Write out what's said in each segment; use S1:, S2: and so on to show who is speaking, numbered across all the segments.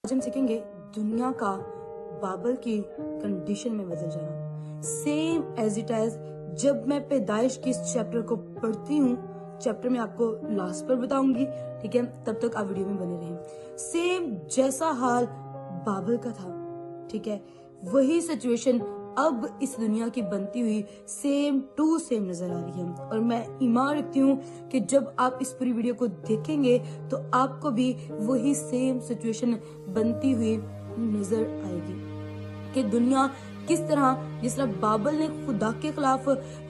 S1: आज हम सीखेंगे दुनिया का बाबल की कंडीशन में बदल जाना। सेम एज इट एज जब मैं पैदाइश के इस चैप्टर को पढ़ती हूँ, चैप्टर में आपको लास्ट पर बताऊंगी, ठीक है, तब तक आप वीडियो में बने रहें। सेम जैसा हाल बाबल का था, ठीक है, वही सिचुएशन अब इस दुनिया की बनती हुई सेम टू सेम नजर आ रही है। और मैं ईमान रखती हूँ कि जब आप इस पूरी वीडियो को देखेंगे तो आपको भी वही सेम सिचुएशन बनती हुई नजर आएगी कि दुनिया किस तरह, जिस तरह बाबल ने खुदा के खिलाफ,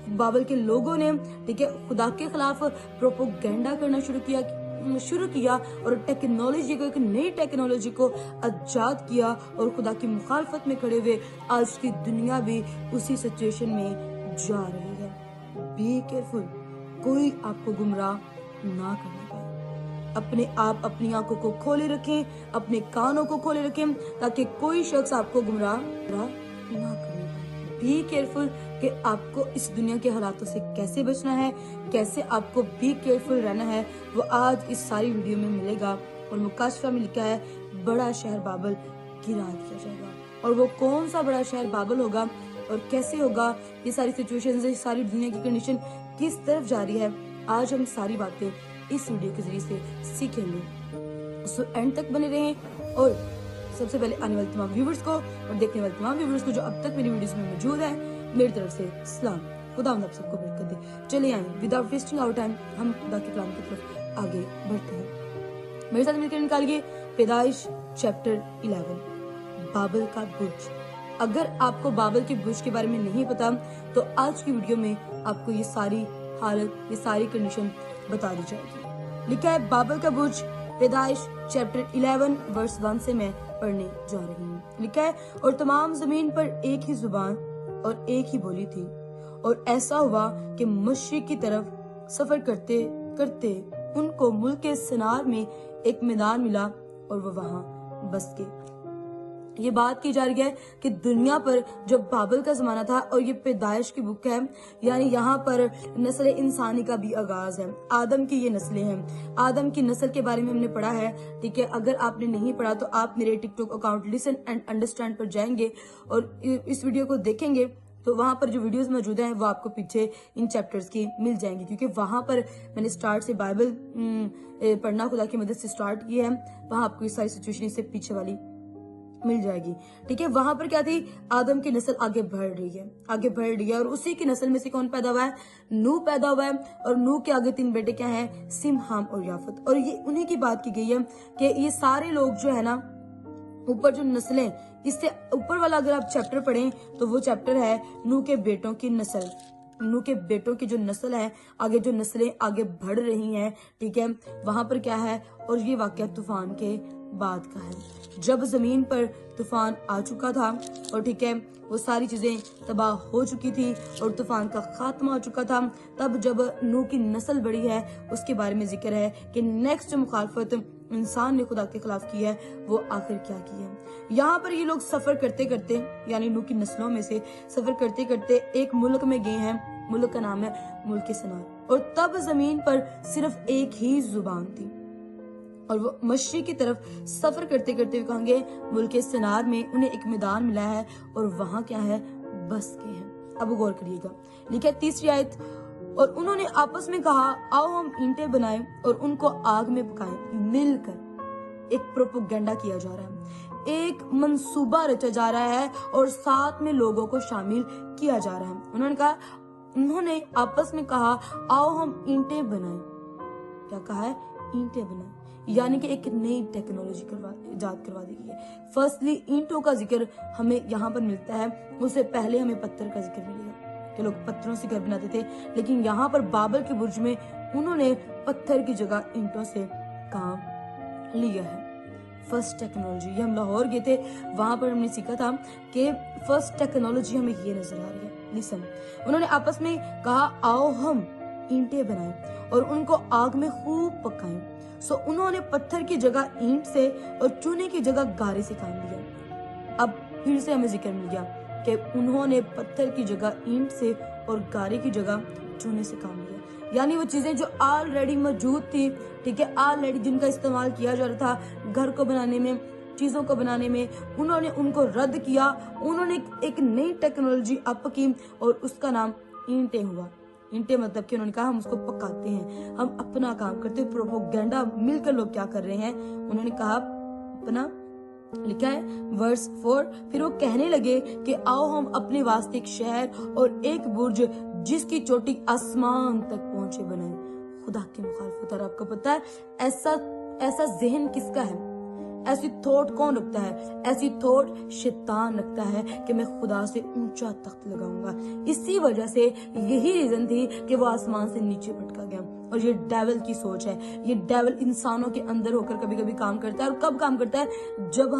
S1: बाबल के लोगों ने, ठीक है, खुदा के खिलाफ प्रोपोगेंडा करना शुरू किया और टेक्नोलॉजी को, एक नई टेक्नोलॉजी को आजाद किया और खुदा की मुखालफत में खड़े हुए आज की दुनिया भी उसी सिचुएशन में जा रही है। बी केयरफुल, कोई आपको गुमराह ना करने पाए। अपने आप अपनी आंखों को खोले रखें, अपने कानों को खोले रखें ताकि कोई शख्स आपको गुमराह ना करे। बी केयरफुल कि आपको इस दुनिया के हालातों से कैसे बचना है, कैसे आपको बी केयरफुल रहना है, वो आज इस सारी वीडियो में मिलेगा। और मुकाशफा में लिखा है बड़ा शहर बाबल गिरा दिया जाएगा। और वो कौन सा बड़ा शहर बाबल होगा और कैसे होगा, ये सारी सिचुएशन, ये सारी दुनिया की कंडीशन किस तरफ जा रही है, आज हम सारी बातें इस वीडियो के जरिए से सीखेंगे। सो एंड तक बने रहें। और सबसे पहले आने वाले तमाम व्यूवर्स को और देखने वाले तमाम व्यूवर्स को जो अब तक मेरी वीडियोस में मौजूद है, मेरी तरफ से सलाम। खुदा आप सबको बरकत दे। चलिए आए विदाउट वेस्टिंग आवर टाइम हम खुदा के कलाम की तरफ आगे बढ़ते हैं। मेरे साथ मिलकर निकालिए पैदाइश चैप्टर 11, बाबल का बुर्ज। अगर आपको बाबल के बुर्ज के बारे में नहीं पता तो आज की वीडियो में आपको ये सारी हालत, ये सारी कंडीशन बता दी जाएगी। लिखा है बाबल का बुर्ज, पैदाइश चैप्टर 11 वर्स 1 से मैं पढ़ने जा रही हूँ। लिखा है और तमाम जमीन पर एक ही जुबान और एक ही बोली थी। और ऐसा हुआ कि मशरिक की तरफ सफर करते करते उनको मुल्क के सिनार में एक मैदान मिला और वो वहां बस गए। ये बात की जा रही है कि दुनिया पर जब बाबल का जमाना था, और ये पैदाइश की बुक है, यानी यहाँ पर नस्ल इंसानी का भी आगाज है। आदम की ये नस्लें हैं। आदम की नस्ल के बारे में हमने पढ़ा है, ठीक है। अगर आपने नहीं पढ़ा तो आप मेरे TikTok account listen and understand पर जाएंगे और इस वीडियो को देखेंगे तो वहां पर जो वीडियोस मौजूद हैं वो आपको पीछे इन चैप्टर्स की मिल जाएंगी, क्योंकि वहां पर मैंने स्टार्ट से बाइबल पढ़ना खुदा की मदद से स्टार्ट किया है। वहां आपको ये सारी सिचुएशन इससे पीछे वाली मिल जाएगी, ठीक है। वहां पर क्या थी, आदम की नस्ल आगे बढ़ रही है और उसी की नस्ल में से कौन पैदा हुआ है, नूह पैदा हुआ है। और नूह के आगे 3 बेटे क्या हैं, सिम, हाम और याफत। और ये उन्हीं की बात की गई है कि ये सारे लोग जो है ना, ऊपर जो नस्लें, इससे ऊपर वाला अगर आप चैप्टर पढ़ें तो वो चैप्टर है नूह के बेटों की नस्ल। नूह के बेटों की जो नस्ल है, आगे जो नस्लें आगे बढ़ रही हैं, ठीक है, वहां पर क्या है। और ये वाकया तूफान के बाद का है, जब जमीन पर तूफान आ चुका था और ठीक है वो सारी चीजें तबाह हो चुकी थी और तूफान का खात्मा हो चुका था। तब जब नूह की नस्ल बढ़ी है, उसके बारे में जिक्र है कि नेक्स्ट जो मुखालफत इंसान ने खुदा के खिलाफ की है वो आखिर क्या की है। यहाँ पर ये लोग सफर करते करते, यानी नूह की नस्लों में से सफर करते करते एक मुल्क में गए हैं। मुल्क का नाम है मुल्क सिनार। और तब जमीन पर सिर्फ एक ही जुबान थी और वो मशरिक की तरफ सफर करते करते कहेंगे मुल्क सिनार में उन्हें एक मैदान मिला है और वहां क्या है, बस के हैं। अब गौर करिएगा, लिखा है 3री आयत, और उन्होंने आपस में कहा आओ हम ईंटें बनाएं और उनको आग में पकाएं। मिलकर एक प्रोपोगेंडा किया जा रहा है, एक मंसूबा रचा जा रहा है और साथ में लोगों को शामिल किया जा रहा है। उन्होंने आपस में कहा आओ हम ईंटें बनाएं। क्या कहा है, ईंटें बनाएं, यानी कि एक नई टेक्नोलॉजी इजाद करवा दी गई है। फर्स्टली ईंटों का जिक्र हमें यहाँ पर मिलता है, उससे पहले हमें पत्थर का जिक्र मिलेगा कि लोग पत्थरों से घर बनाते थे, लेकिन यहाँ पर बाबल के बुर्ज में उन्होंने पत्थर की जगह ईंटों से काम लिया है। फर्स्ट टेक्नोलॉजी, ये हम लाहौर गए थे, वहां पर हमने सीखा था कि फर्स्ट टेक्नोलॉजी हमें ये नजर आ रही है। लिसन, उन्होंने आपस में कहा आओ हम ईंटें बनाएं और उनको आग में खूब पकाएं। सो उन्होंने पत्थर की जगह ईंट से और चूने की जगह गारे से काम लिया। अब फिर से हमें जिक्र मिल गया कि उन्होंने पत्थर की जगह ईंट से और गारे की जगह चूने से काम लिया, यानी वो चीजें जो ऑलरेडी मौजूद थी, ठीक है, ऑलरेडी जिनका इस्तेमाल किया जा रहा था घर को बनाने में, चीजों को बनाने में उन्होंने उनको रद्द किया। उन्होंने एक नई टेक्नोलॉजी अप की और उसका नाम ईंटें हुआ। ईंटें मतलब कि उन्होंने कहा हम उसको पकाते हैं, हम अपना काम करते हैं। प्रोपोगेंडा मिलकर लोग क्या कर रहे हैं, उन्होंने कहा अपना, लिखा है वर्स 4, फिर वो कहने लगे कि आओ हम अपने वास्ते एक शहर और एक बुर्ज जिसकी चोटी आसमान तक पहुंचे बनाए। खुदा की मुखालफत। और आपको पता है ऐसा जहन किसका है, ऐसी थॉट कौन रखता है? ऐसी थॉट शैतान रखता है कि मैं खुदा से ऊंचा तख्त लगाऊंगा। इसी वजह से यही रीजन थी कि वो आसमान से नीचे पटका गया। और ये डेविल की सोच है। ये डेविल इंसानों के अंदर होकर कभी कभी काम करता है। और कब काम करता है? जब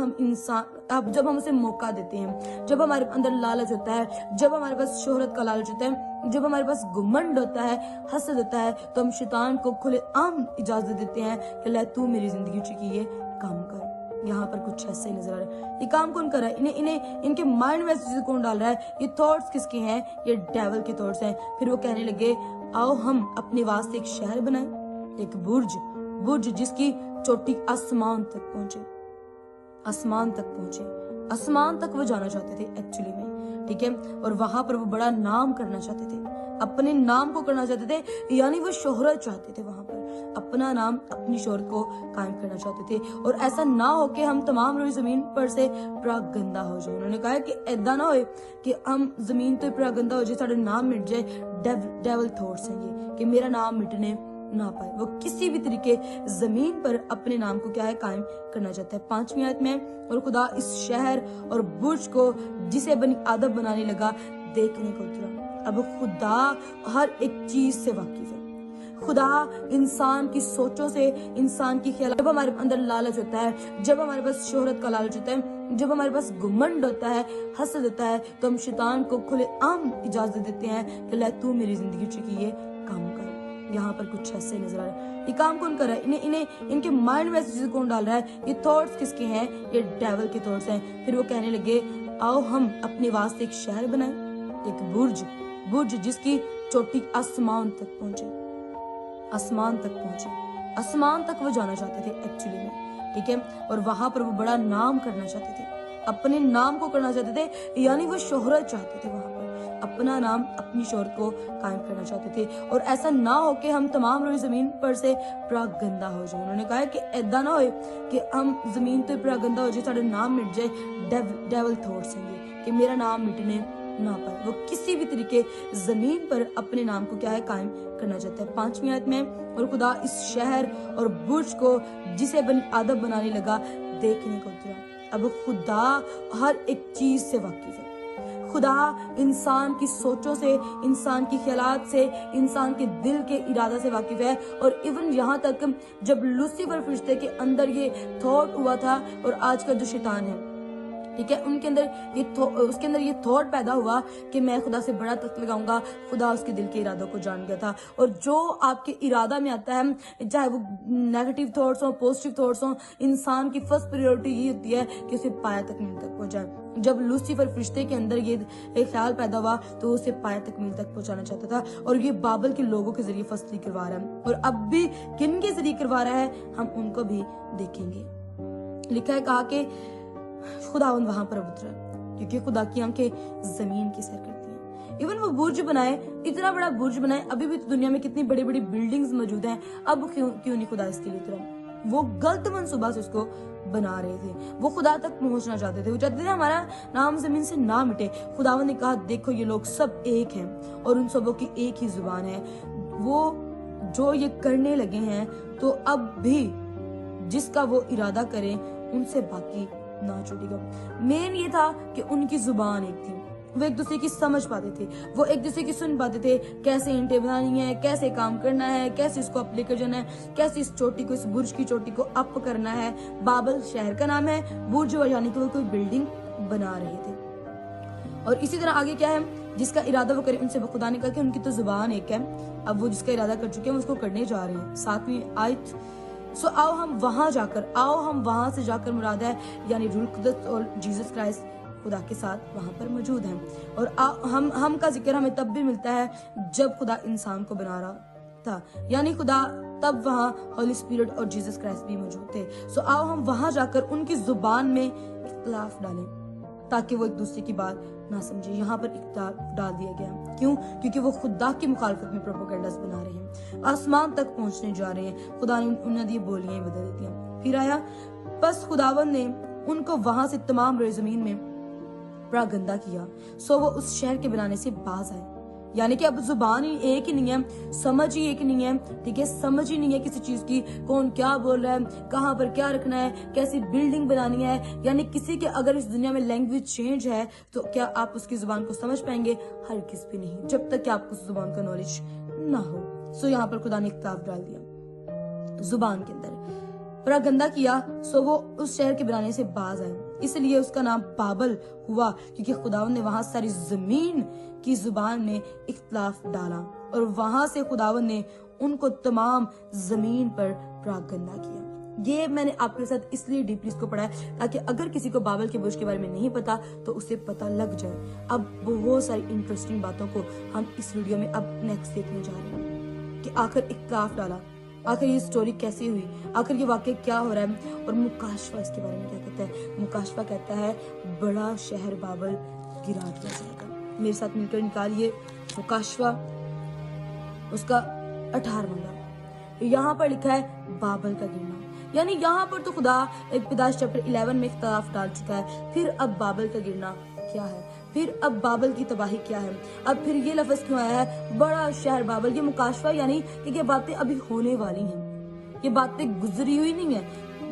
S1: हम उसे मौका देते हैं, जब हमारे अंदर लालच होता है, जब हमारे पास शोहरत का लालच होता है, जब हमारे पास घमंड होता है, हसद होता है, तो हम शैतान को खुलेआम इजाजत देते हैं कि ले तू मेरी जिंदगी की ये काम कर। यहाँ पर कुछ ऐसे नजर आ रहा है। ये काम कौन कर रहा है? इन्हें इनके माइंड में ऐसी चीजें कौन डाल रहा है? ये थॉट्स किसके हैं? ये डेविल के थॉट्स हैं। फिर वो कहने लगे आओ हम अपने वास्ते एक शहर बनाएं, एक बुर्ज जिसकी चोटी आसमान तक पहुंचे। आसमान तक वो जाना चाहते थे एक्चुअली में, ठीक है। और वहां पर वो बड़ा नाम करना चाहते थे, अपने नाम को करना चाहते थे, यानी वो शोहरत चाहते थे। वहां पर अपना नाम, अपनी शोहरत को कायम करना चाहते थे। और ऐसा ना हो कि हम तमाम रोज जमीन पर से गंदा हो जाए। उन्होंने कहा कि ऐसा ना हो कि हम जमीन तो गंदा हो जाए, साढ़े नाम मिट जाए। डेविल थॉट्स हैं ये कि मेरा नाम मिटने ना पाए। वो किसी भी तरीके जमीन पर अपने नाम को क्या है, कायम करना चाहता है। 5वीं आयत में, और खुदा इस शहर और बुर्ज को जिसे बनी आदम बनाने लगा देखने को उतरा। अब खुदा हर एक चीज से वाकिफ है। खुदा इंसान की सोचों से, इंसान की ख्याल, जब हमारे अंदर लालच होता है, जब हमारे पास शोहरत का लालच होता है, जब हमारे पास घमंड होता है, हसद होता है, तो हम शैतान को खुलेआम इजाजत देते हैं कि ले तू मेरी जिंदगी की ये काम कर। यहाँ पर कुछ ऐसे नजर आ रहा है। ये काम कौन कर रहा है? इनके माइंड में ऐसी चीजें कौन डाल रहा है? ये थॉट्स किसके हैं? ये डेविल के थॉट्स हैं। फिर वो कहने लगे आओ हम अपने वास्ते एक शहर बनाएं, एक बुर्ज जिसकी चोटी आसमान तक पहुंचे। आसमान तक वो जाना चाहते थे एक्चुअली में, ठीक है। और वहां पर वो बड़ा नाम करना चाहते थे, अपने नाम को करना चाहते थे, यानी वो शोहरत चाहते थे। वहां पर अपना नाम, अपनी शोहरत को कायम करना चाहते थे। और ऐसा ना हो कि हम तमाम रोज जमीन पर से गंदा हो जाए। उन्होंने कहा कि ऐसा ना हो कि हम जमीन तो गंदा हो जाए, साढ़े नाम मिट जाए। डेविल थॉट्स हैं ये कि मेरा नाम मिटने ना पाए। वो किसी भी तरीके जमीन पर अपने नाम को क्या है, कायम करना चाहता है। 5वीं आयत में, और खुदा इस शहर और बुर्ज को जिसे बनी आदम बनाने लगा देखने को उतरा। अब खुदा हर एक चीज से वाकिफ है। खुदा इंसान की सोचों से, इंसान की ख्यालात से, इंसान के दिल के इरादा से वाकिफ है। और इवन यहाँ तक जब लूसीफर फरिश्ते के अंदर ये थॉट हुआ था, और आज का जो शैतान है, ठीक है, उसके अंदर ये थॉट पैदा हुआ कि मैं खुदा से बड़ा तख्त लगाऊंगा। खुदा उसके दिल के इरादों को जान गया था। और जो आपके इरादा में आता है, चाहे वो नेगेटिव थॉट्स हो, पॉजिटिव थॉट्स हो, इंसान की फर्स्ट प्रायोरिटी ये होती है कि उसे पाया तकमील तक पहुंचाए। जब लूसीफर फरिश्ते के अंदर ये ख्याल पैदा हुआ तो उसे पाया तकमील तक पहुंचाना चाहता था। और ये बाबल के लोगों के जरिए फसली करवा रहा है। और अब भी किन के जरिए करवा रहा है, हम उनको भी देखेंगे। लिखा है, कहा कि खुदावंद वहां पर उतरा क्योंकि खुदा की आंखें जमीन की सैर करती हैं। इवन वो बुर्ज बनाए, इतना बड़ा बुर्ज बनाए, अभी भी तो दुनिया में कितनी बड़ी बड़ी बिल्डिंग्स मौजूद हैं, अब क्यों नहीं खुदा इसके लिए उतरा? वो गलत मनसूबा से उसको बना रहे थे। वो खुदा तक पहुंचना चाहते थे। वो चाहते थे हमारा नाम जमीन से ना मिटे। खुदावंद ने कहा देखो ये लोग सब एक हैं और उन सबों की एक ही जुबान है। वो जो ये करने लगे हैं, तो अब भी जिसका वो इरादा करें उनसे बाकी ना छूटेगा। मेन ये था कि उनकी जुबान एक थी, वो एक दूसरे की समझ पाते थे, वो एक दूसरे की सुन पाते थे, कैसे ईंटें बनानी है, कैसे काम करना है, कैसे इसको अप लेकर जाना है, कैसे इस चोटी को, इस बुर्ज की चोटी को अप करना है। बाबल शहर का नाम है, बुर्ज यानी कि वो कोई बिल्डिंग बना रहे थे। और इसी तरह आगे क्या है, जिसका इरादा वो करे उनसे खुदा ने कहा कि उनकी तो जुबान एक है। अब वो जिसका इरादा कर चुके हैं उसको करने जा रहे हैं। 7वीं आयत, सो आओ हम वहां से जाकर मुराद है यानी रूह कुद्दस और जीसस क्राइस्ट खुदा के साथ वहां पर मौजूद हैं। और हम का जिक्र हमें तब भी मिलता है जब खुदा इंसान को बना रहा था, यानी खुदा तब वहाँ होली स्पिरिट और जीसस क्राइस्ट भी मौजूद थे। सो आओ हम वहां जाकर उनकी जुबान में इख्तिलाफ डालें ताकि वो एक दूसरे की बात ना समझे। यहाँ पर इख्तिलाफ डाल दिया गया, क्यों? क्योंकि वो खुदा की मुखालफत में प्रोपेगेंडास बना रहे हैं, आसमान तक पहुंचने जा रहे हैं। खुदा ने उन्हें दी बोलियां ही बदल देती हैं। फिर आया, बस खुदावन ने उनको वहां से तमाम रोए जमीन में बड़ा गंदा किया, सो वो उस शहर के बनाने से बाज आए। यानी कि अब जुबान ही एक ही नहीं है, समझ ही एक नहीं है, ठीक है, समझ ही नहीं है किसी चीज की, कौन क्या बोल रहा है, कहाँ पर क्या रखना है, कैसी बिल्डिंग बनानी है। यानी किसी के अगर इस दुनिया में लैंग्वेज चेंज है तो क्या आप उसकी जुबान को समझ पाएंगे? हर किस भी नहीं, जब तक कि आपको उस जुबान का नॉलेज ना हो। सो यहाँ पर खुदा ने इख्तिलाफ डाल दिया जुबान के अंदर, बड़ा गंदा किया, सो वो उस शहर के बनाने से बाज आए। इसलिए उसका नाम बाबल हुआ, क्योंकि खुदावन ने वहां सारी जमीन की जुबान में इख्तिलाफ डाला और वहां से खुदावन ने उनको तमाम जमीन पर बड़ा गंदा किया। ये मैंने आपके साथ इसलिए डीपली इसको पढ़ा है ताकि अगर किसी को बाबल के बुर्ज के बारे में नहीं पता तो उसे पता लग जाए। अब बहुत सारी इंटरेस्टिंग बातों को हम इस वीडियो में अब नेक्स्ट देखने जा रहे हैं कि आखिर इख्तिलाफ डाला, आखिर ये स्टोरी कैसे हुई, आखिर ये वाकई क्या हो रहा है। और मुकाशवा इसके बारे में क्या कहता है? मुकाशवा कहता है बड़ा शहर बाबल गिरा दिया जाएगा। मेरे साथ मिलकर निकालिए मुकाशवा उसका 18वां। यहाँ पर लिखा है बाबल का गिरना, यानी यहाँ पर तो खुदा एक पैदाइश चैप्टर 11 में इख्तिलाफ डाल चुका है। फिर अब बाबल का गिरना क्या है? फिर अब बाबल की तबाही क्या है? अब फिर ये लफ्ज क्यों आया है बड़ा शहर बाबल? ये मुकाशवा यानी कि ये बातें अभी होने वाली हैं, ये बातें गुजरी हुई नहीं है।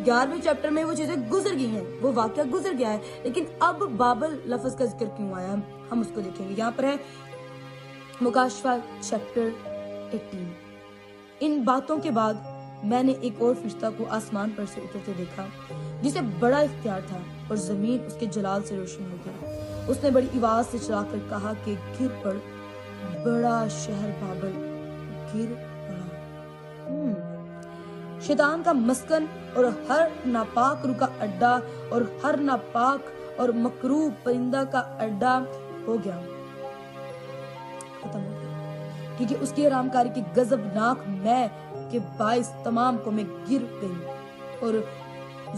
S1: 11वें चैप्टर में वो चीजें गुजर गई हैं, वो वाकया गुजर गया है, लेकिन अब बाबल लफ्ज का जिक्र क्यों आया हम उसको देखेंगे। यहाँ पर है मुकाशवा चैप्टर 18। इन बातों के बाद मैंने एक और फरिश्ता को आसमान पर से उतरते देखा जिसे बड़ा इख्तियार था और जमीन उसके जलाल से रोशन हो गई। उसने बड़ी आवाज से चिल्लाकर कहा कि गिर पड़ बड़ा शहर बाबल, गिर पड़ा। शैतान का मस्कन और हर नापाक रूह का अड्डा और हर नापाक और मकरूह परिंदा का अड्डा हो गया, खत्म हो गया, क्योंकि उसकी हरामकारी की गजबनाक मैं के बाइस तमाम को मैं गिर गई और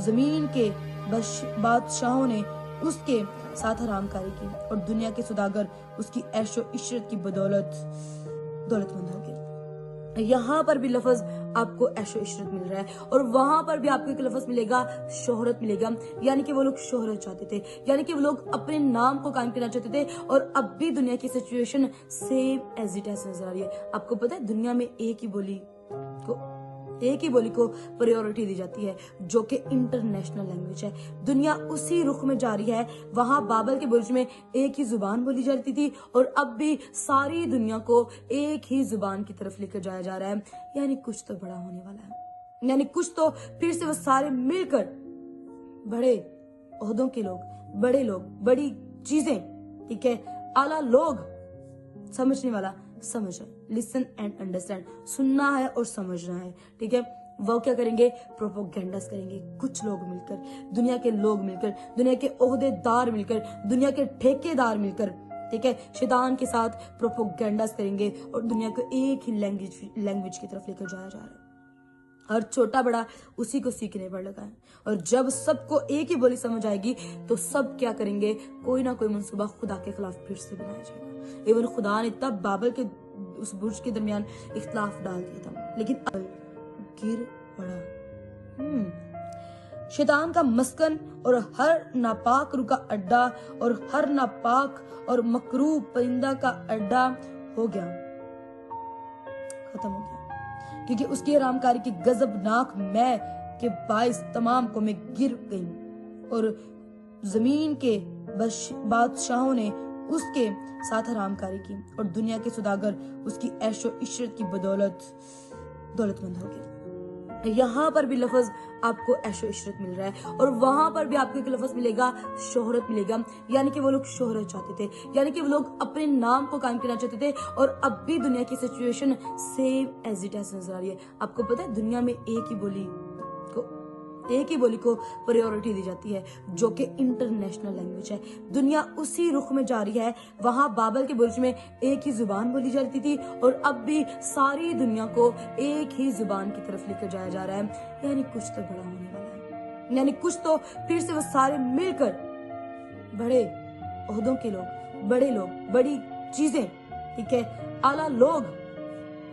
S1: जमीन के बादशाहों ने उसके साथ हरामकारी की और दुनिया के सुदागर उसकी ऐशो इशरत की बदौलत दौलतमंद हो गए। यहाँ पर भी लफ्ज आपको ऐशो इशरत मिल रहा है और वहां पर भी आपको एक लफ्ज मिलेगा शोहरत मिलेगा। यानी कि वो लोग शोहरत चाहते थे, यानी कि वो लोग अपने नाम को कायम करना चाहते थे और अब भी दुनिया की situation same as it is नजर आ रही है। आपको पता है दुनिया में एक ही बोली को प्रायोरिटी दी जाती है जो कि इंटरनेशनल लैंग्वेज है। दुनिया उसी रुख में जा रही है। वहां बाबल के बुर्ज में एक ही जुबान बोली जाती थी और अब भी सारी दुनिया को एक ही जुबान की तरफ लेकर जाया जा रहा है। यानी कुछ तो बड़ा होने वाला है, यानी कुछ तो फिर से वो सारे मिलकर बड़े ओहदों के लोग, बड़े लोग, बड़ी चीजें, ठीक है, आला लोग, समझने वाला समझ है, लिसन एंड अंडरस्टैंड, सुनना है और समझना है, ठीक है। वो क्या करेंगे? प्रोपोगेंडास करेंगे। कुछ लोग मिलकर, दुनिया के लोग मिलकर, दुनिया के ओहदेदार मिलकर, दुनिया के ठेकेदार मिलकर, ठीक है, शैतान के साथ प्रोपोगेंडास करेंगे और दुनिया को एक ही लैंग्वेज की तरफ लेकर जाया जा रहा है। और छोटा बड़ा उसी को सीखने पर लगा है और जब सबको एक ही बोली समझ आएगी तो सब क्या करेंगे? कोई ना कोई मंसूबा खुदा के खिलाफ फिर से बनाया जाएगा। इवन खुदा ने तब बाबल के उस बुर्ज के दरमियान इख्तिलाफ डाल दिया था, लेकिन अब गिर पड़ा। शैतान का मस्कन और हर नापाक रूह का अड्डा और हर नापाक और मकरूह परिंदा का अड्डा हो गया, खत्म हो गया, क्योंकि उसकी हरामकारी की गजबनाक मैं के बाइस तमाम को मैं गिर गई और जमीन के बादशाहों ने उसके साथ हरामकारी की और दुनिया के सुदागर उसकी ऐशो इशरत की बदौलत दौलतमंद हो गए। यहाँ पर भी लफ्ज आपको ऐशो इशरत मिल रहा है और वहां पर भी आपको एक लफ्ज मिलेगा शोहरत मिलेगा। यानी कि वो लोग शोहरत चाहते थे, यानी कि वो लोग अपने नाम को कायम करना चाहते थे और अब भी दुनिया की situation same as it is नजर आ रही है। आपको पता है दुनिया में एक एक ही बोली को प्रायोरिटी दी जाती है, जो कि इंटरनेशनल लैंग्वेज है। दुनिया उसी रुख में जा रही है। वहां बाबल के बुर्ज में एक ही जुबान बोली जाती थी और अब भी सारी दुनिया को एक ही जुबान की तरफ लेकर जाया जा रहा है। यानी कुछ तो बड़ा होने वाला है, यानी कुछ तो फिर से वो सारे मिलकर बड़े ओहदों के लोग, बड़े लोग, बड़ी चीजें, ठीक है, आला लोग,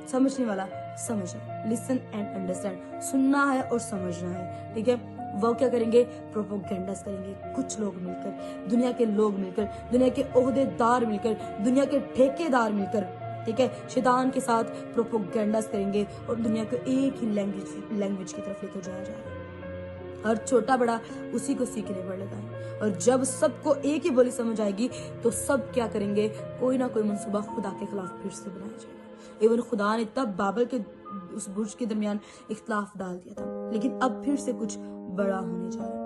S1: समझने वाला समझ, लिसन एंड अंडरस्टैंड, सुनना है और समझना है, ठीक है। वो क्या करेंगे? प्रोपोगेंडास करेंगे। कुछ लोग मिलकर, दुनिया के लोग मिलकर, दुनिया के ओहदेदार मिलकर, दुनिया के ठेकेदार मिलकर, ठीक है, शैतान के साथ प्रोपोगेंडास करेंगे और दुनिया को एक ही लैंग्वेज की तरफ लेकर जाया जा रहा है। हर छोटा बड़ा उसी को सीखने पर लगा है। और जब सबको एक ही बोली समझ आएगी तो सब क्या करेंगे? कोई ना कोई मंसूबा खुदा के खिलाफ फिर से बनाया जाएगा। इवन खुदा ने तब बाबल के उस बुर्ज के दरमियान इख्तिलाफ डाल दिया था, लेकिन अब फिर से कुछ बड़ा होने जा रहा है।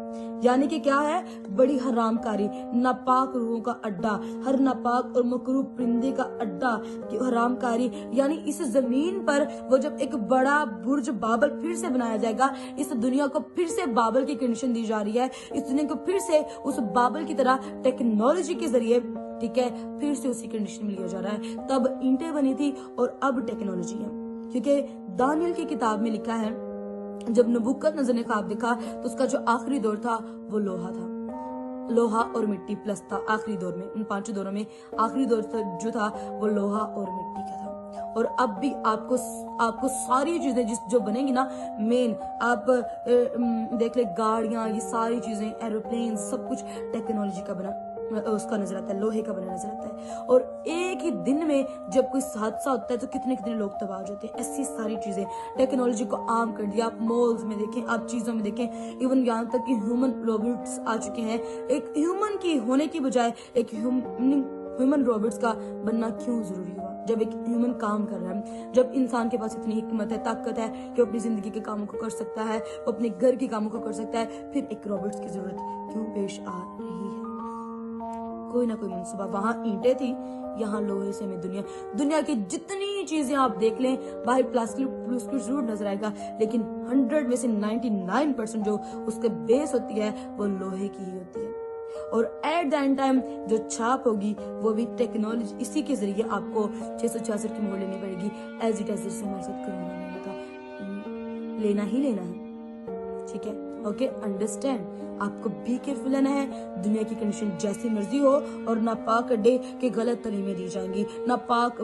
S1: यानी कि क्या है? बड़ी हरामकारी, नापाक रूहों का अड्डा, हर नापाक और मकरूह परिंदे का अड्डा, हरामकारी। यानी इस जमीन पर वो जब एक बड़ा बुर्ज बाबल फिर से बनाया जाएगा, इस दुनिया को फिर से बाबल की कंडीशन दी जा रही है, इस दुनिया को फिर से उस बाबल की तरह टेक्नोलॉजी के जरिए, ठीक है, फिर से उसी कंडीशन में लिया जा रहा है। तब ईंटें बनी थी और अब टेक्नोलॉजी है, क्योंकि दानियल की किताब में लिखा है जब नबूकदनेस्सर ने ख्वाब देखा तो उसका जो आखिरी दौर था वो लोहा था, लोहा और मिट्टी प्लस था। आखिरी दौर में, उन 5 दौरों में आखिरी दौर जो था वो लोहा और मिट्टी का था। और अब भी आपको सारी चीजें जो बनेंगी ना, मेन आप देख ले, गाड़ियां, ये सारी चीजें, एरोप्लेन, सब कुछ टेक्नोलॉजी का बना उसका नजर आता है, लोहे का बना नजर आता है। और एक ही दिन में जब कोई हादसा होता है तो कितने कितने लोग तबाह हो जाते हैं। ऐसी सारी चीजें टेक्नोलॉजी को आम कर दिया। आप मॉल्स में देखें, आप चीजों में देखें, इवन यहाँ तक कि ह्यूमन रोबोट्स आ चुके हैं। एक ह्यूमन की होने की बजाय एक ह्यूमन रोबोट्स का बनना क्यों जरूरी हुआ? जब एक ह्यूमन काम कर रहा है, जब इंसान के पास इतनी हिकमत है, ताकत है कि वो अपनी जिंदगी के कामों को कर सकता है, वो अपने घर के कामों को कर सकता है, फिर एक रोबोट्स की जरूरत क्यों पेश आ रही है? कोई ना कोई मंसूबा। वहां ईंटें थी, यहाँ लोहे से में दुनिया की जितनी चीजें आप देख लें, बाहर प्लास्टिक जरूर नजर आएगा, लेकिन 100 में से 99% जो उसके बेस होती है वो लोहे की ही होती है। और एट द एंड टाइम जो छाप होगी वो भी टेक्नोलॉजी, इसी के जरिए आपको 666 की मोहर लेनी पड़ेगी। एज इट एज हमारे साथ कोरोना नहीं होता, लेना ही लेना है, ठीक है, ओके, अंडरस्टैंड। आपको भी केयरफुल रहना है। दुनिया की कंडीशन जैसी मर्जी हो और नापाक अड्डे के गलत तलीमें दी जाएंगी, नापाक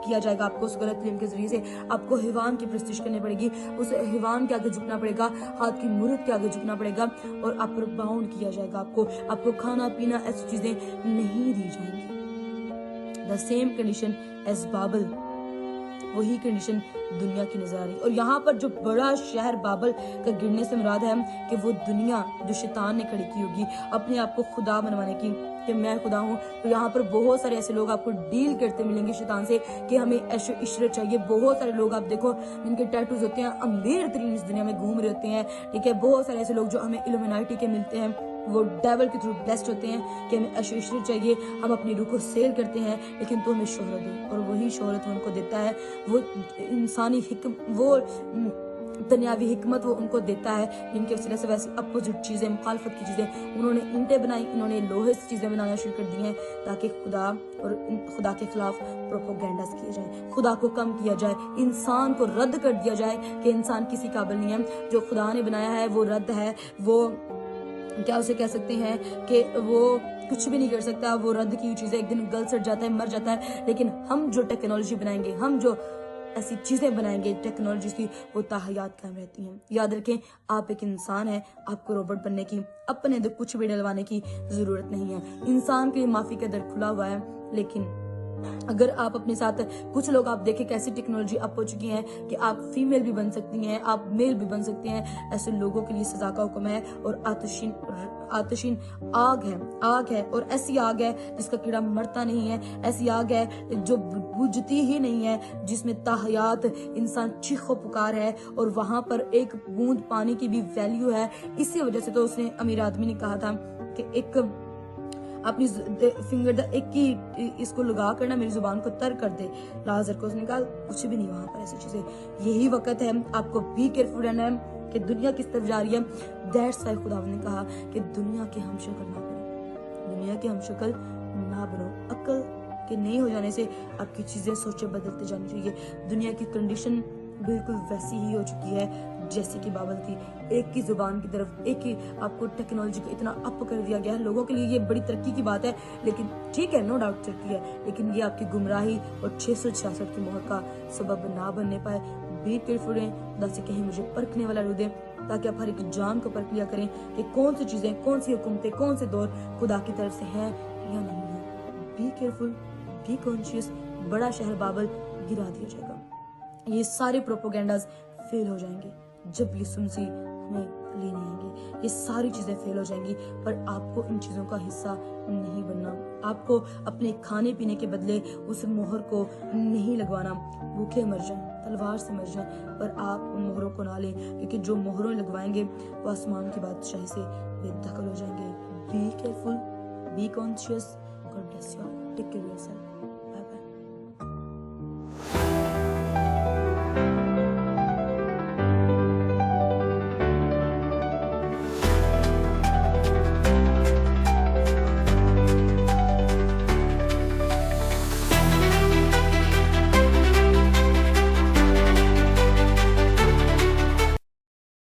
S1: किया जाएगा आपको। उस गलत तलीम के जरिए से आपको हैवान की प्रस्तिश करनी पड़ेगी, उस हैवान के आगे झुकना पड़ेगा, हाथ की मुर्द के आगे झुकना पड़ेगा और आप पर बाउंड किया जाएगा। आपको खाना पीना ऐसी चीजें नहीं दी जाएंगी। द सेम कंडीशन एज बाबल, वही कंडीशन दुनिया की नजर आ रही। और यहाँ पर जो बड़ा शहर बाबल का गिरने से मुराद है कि वो दुनिया जो शैतान ने खड़ी की होगी अपने आप को खुदा बनवाने की, कि मैं खुदा हूँ। तो यहाँ पर बहुत सारे ऐसे लोग आपको डील करते मिलेंगे शैतान से कि हमें ऐशो इशरत चाहिए। बहुत सारे लोग आप देखो जिनके टैटूज होते हैं, अमीर तरीन इस दुनिया में घूम रहे होते हैं, ठीक है। बहुत सारे ऐसे लोग जो हमें इल्यूमिनाटी के मिलते हैं, वो डेविल के थ्रू ब्लेस्ड होते हैं कि हमें ऐशो इशरत चाहिए, हम अपनी रूह को सेल करते हैं, लेकिन तो हमें शोहरत दे। और वही शोहरत वो उनको देता है, वो इंसानी वो दुनियावी हिकमत वो उनको देता है, जिनके वसीले से वैसी अपोजिट चीजें, मुखालफत की चीजें, उन्होंने ईंटें बनाई, इन्होंने लोहे से चीजें बनाना शुरू कर दी हैं ताकि खुदा के खिलाफ प्रोपोगेंडास किए जाए, खुदा को कम किया जाए, इंसान को रद्द कर दिया जाए कि इंसान किसी काबिल नहीं है। जो खुदा ने बनाया है वो रद्द है, वो क्या उसे कह सकते हैं कि वो कुछ भी नहीं कर सकता, वो रद्द की हुई चीजें, एक दिन गल सड़ जाता है, मर जाता है। लेकिन हम जो टेक्नोलॉजी बनाएंगे, हम जो ऐसी चीजें बनाएंगे टेक्नोलॉजी की, वो ताहयात कायम रहती हैं। याद रखें, आप एक इंसान है, आपको रोबोट बनने की, अपने अंदर कुछ भी डलवाने की जरूरत नहीं है। इंसान के लिए माफी का दर खुला हुआ है, लेकिन अगर आप अपने साथ, कुछ लोग आप देखें कैसी टेक्नोलॉजी अप हो चुकी है कि आप फीमेल भी बन सकती हैं, आप मेल भी बन सकती हैं। ऐसे लोगों के लिए सजा का हुक्म है। और आतशीन आग है और ऐसी आग है जिसका कीड़ा मरता नहीं है, ऐसी आग है जो बुझती ही नहीं है, जिसमें ताहयात इंसान चीखो पुकार है और वहां पर एक बूंद पानी की भी वैल्यू है। इसी वजह से तो उसने अमीर आदमी ने कहा था कि एक अपनी फिंगर एक ही इसको लगा कर ना मेरी जुबान को तर कर दे लाजर को। उसने कहा कुछ भी नहीं वहां पर ऐसी चीजें। यही वक्त है, आपको भी केयरफुल रहना है कि दुनिया किस तरफ जा रही है। दैट्स व्हाई खुदा ने कहा कि दुनिया के हम शक्ल ना बनो, दुनिया के हम शक्ल ना बनो। अक्ल के नहीं हो जाने से आपकी चीजें सोचे बदलते जानी चाहिए। दुनिया की कंडीशन बिल्कुल वैसी ही हो चुकी है जैसे कि बाबल थी। एक की जुबान की तरफ, एक ही आपको टेक्नोलॉजी को इतना अप कर दिया गया है। लोगों के लिए ये बड़ी तरक्की की बात है, लेकिन ठीक है, नो डाउट तरक्की है, लेकिन ये आपकी गुमराही और 666 की मोहर का सबब ना बनने पाए। बी केयरफुल रहें, खुदा से कहीं मुझे परखने वाला रू दे, ताकि आप हर एक जान को परख लिया करें कि कौन सी चीजें, कौन सी हुकूमतें, कौन से दौर खुदा की तरफ से है या नहीं है। B careful, be conscious. बड़ा शहर बाबल गिरा दिया जाएगा। ये सारे प्रोपोगेंडाज फेल हो जाएंगे जब यीशु मसीह हमें लेने आएंगे। ये सारी चीजें फेल हो जाएंगी, पर आपको इन चीजों का हिस्सा नहीं बनना। आपको अपने खाने पीने के बदले उस मोहर को नहीं लगवाना। भूखे मर जाएं, तलवार से मर जाएं, पर आप उन मोहरों को ना लें, क्योंकि जो मोहरों लगवाएंगे वो आसमान की बादशाही से बेदखल हो जाएंगे। Be careful, be conscious. God bless you all. Take care of yourself.